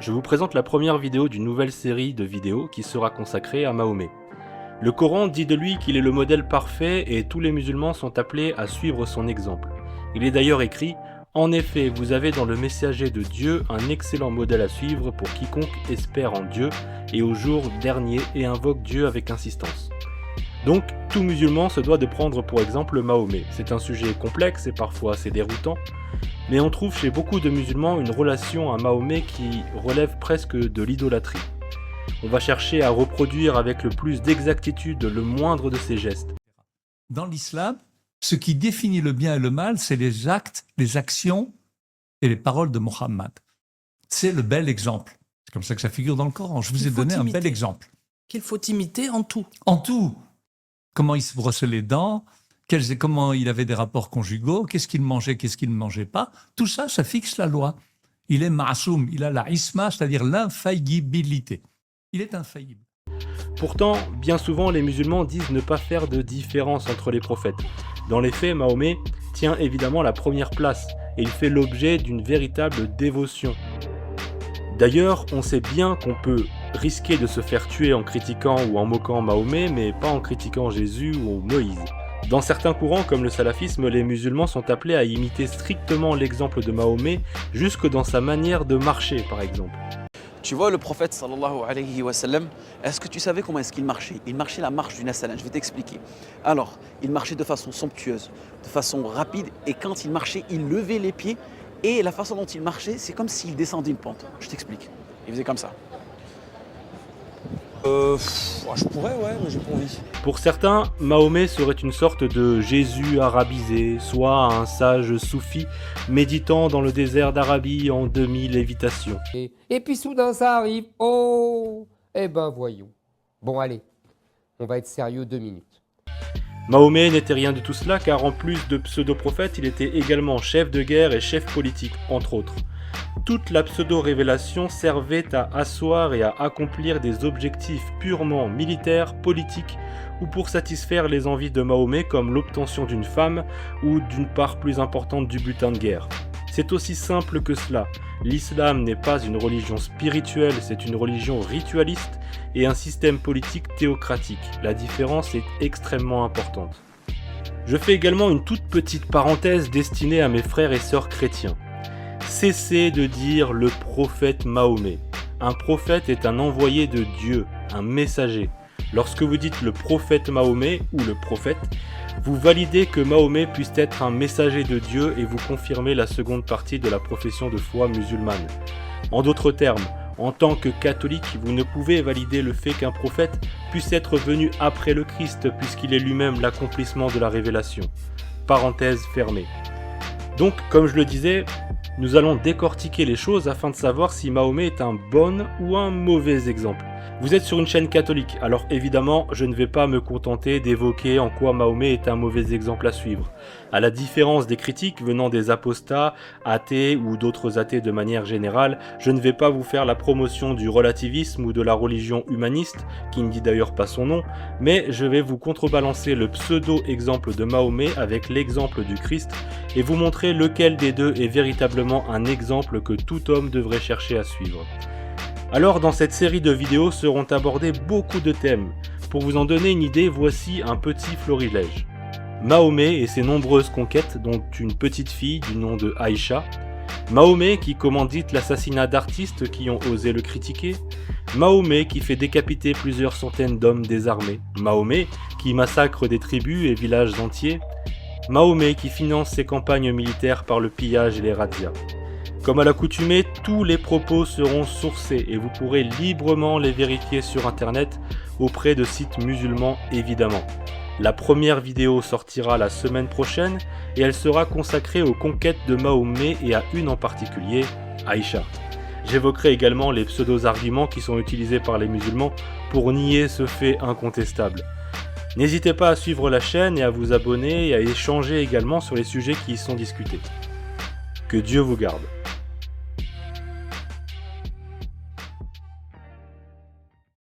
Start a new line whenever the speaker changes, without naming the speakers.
je vous présente la première vidéo d'une nouvelle série de vidéos qui sera consacrée à Mahomet. Le Coran dit de lui qu'il est le modèle parfait et tous les musulmans sont appelés à suivre son exemple. Il est d'ailleurs écrit « En effet, vous avez dans le messager de Dieu un excellent modèle à suivre pour quiconque espère en Dieu et au jour dernier et invoque Dieu avec insistance. » Donc, tout musulman se doit de prendre pour exemple Mahomet. C'est un sujet complexe et parfois assez déroutant, mais on trouve chez beaucoup de musulmans une relation à Mahomet qui relève presque de l'idolâtrie. On va chercher à reproduire avec le plus d'exactitude le moindre de ses gestes.
Dans l'islam, ce qui définit le bien et le mal, c'est les actes, les actions et les paroles de Mohammed. C'est le bel exemple. C'est comme ça que ça figure dans le Coran. Je vous ai donné un bel exemple.
Qu'il faut imiter en tout.
En tout. Comment il se brossait les dents, comment il avait des rapports conjugaux, qu'est-ce qu'il mangeait, qu'est-ce qu'il ne mangeait pas. Tout ça, ça fixe la loi. Il est ma'soum, il a la isma, c'est-à-dire l'infaillibilité. Il est infaillible.
Pourtant, bien souvent, les musulmans disent ne pas faire de différence entre les prophètes. Dans les faits, Mahomet tient évidemment la première place et il fait l'objet d'une véritable dévotion. D'ailleurs, on sait bien qu'on peut risquer de se faire tuer en critiquant ou en moquant Mahomet, mais pas en critiquant Jésus ou Moïse. Dans certains courants, comme le salafisme, les musulmans sont appelés à imiter strictement l'exemple de Mahomet, jusque dans sa manière de marcher, par exemple.
Tu vois le prophète sallallahu alayhi wa sallam, est-ce que tu savais comment est-ce qu'il marchait? Il marchait la marche du Nasalan, je vais t'expliquer. Alors, il marchait de façon somptueuse, de façon rapide, et quand il marchait, il levait les pieds, et la façon dont il marchait, c'est comme s'il descendait une pente. Je t'explique. Il faisait comme ça.
Je pourrais, ouais, mais j'ai pas envie.
Pour certains, Mahomet serait une sorte de Jésus arabisé, soit un sage soufi méditant dans le désert d'Arabie en demi-lévitation.
Et puis soudain ça arrive, oh, eh ben voyons. Bon allez, on va être sérieux 2 minutes.
Mahomet n'était rien de tout cela car en plus de pseudo-prophète, il était également chef de guerre et chef politique, entre autres. Toute la pseudo-révélation servait à asseoir et à accomplir des objectifs purement militaires, politiques, ou pour satisfaire les envies de Mahomet comme l'obtention d'une femme ou d'une part plus importante du butin de guerre. C'est aussi simple que cela. L'islam n'est pas une religion spirituelle, c'est une religion ritualiste et un système politique théocratique. La différence est extrêmement importante. Je fais également une toute petite parenthèse destinée à mes frères et sœurs chrétiens. Cessez de dire le prophète Mahomet. Un prophète est un envoyé de Dieu, un messager. Lorsque vous dites le prophète Mahomet ou le prophète, vous validez que Mahomet puisse être un messager de Dieu et vous confirmez la seconde partie de la profession de foi musulmane. En d'autres termes, en tant que catholique, vous ne pouvez valider le fait qu'un prophète puisse être venu après le Christ puisqu'il est lui-même l'accomplissement de la révélation. Parenthèse fermée. Donc, comme je le disais, nous allons décortiquer les choses afin de savoir si Mahomet est un bon ou un mauvais exemple. Vous êtes sur une chaîne catholique, alors évidemment, je ne vais pas me contenter d'évoquer en quoi Mahomet est un mauvais exemple à suivre. À la différence des critiques venant des apostats, athées ou d'autres athées de manière générale, je ne vais pas vous faire la promotion du relativisme ou de la religion humaniste, qui ne dit d'ailleurs pas son nom, mais je vais vous contrebalancer le pseudo-exemple de Mahomet avec l'exemple du Christ et vous montrer lequel des deux est véritablement un exemple que tout homme devrait chercher à suivre. Alors dans cette série de vidéos seront abordés beaucoup de thèmes. Pour vous en donner une idée, voici un petit florilège. Mahomet et ses nombreuses conquêtes, dont une petite fille du nom de Aïcha. Mahomet qui commandite l'assassinat d'artistes qui ont osé le critiquer. Mahomet qui fait décapiter plusieurs centaines d'hommes désarmés. Mahomet qui massacre des tribus et villages entiers. Mahomet qui finance ses campagnes militaires par le pillage et les razzias. Comme à l'accoutumée, tous les propos seront sourcés et vous pourrez librement les vérifier sur internet auprès de sites musulmans évidemment. La première vidéo sortira la semaine prochaine et elle sera consacrée aux conquêtes de Mahomet et à une en particulier, Aïcha. J'évoquerai également les pseudo-arguments qui sont utilisés par les musulmans pour nier ce fait incontestable. N'hésitez pas à suivre la chaîne et à vous abonner et à échanger également sur les sujets qui y sont discutés. Que Dieu vous garde.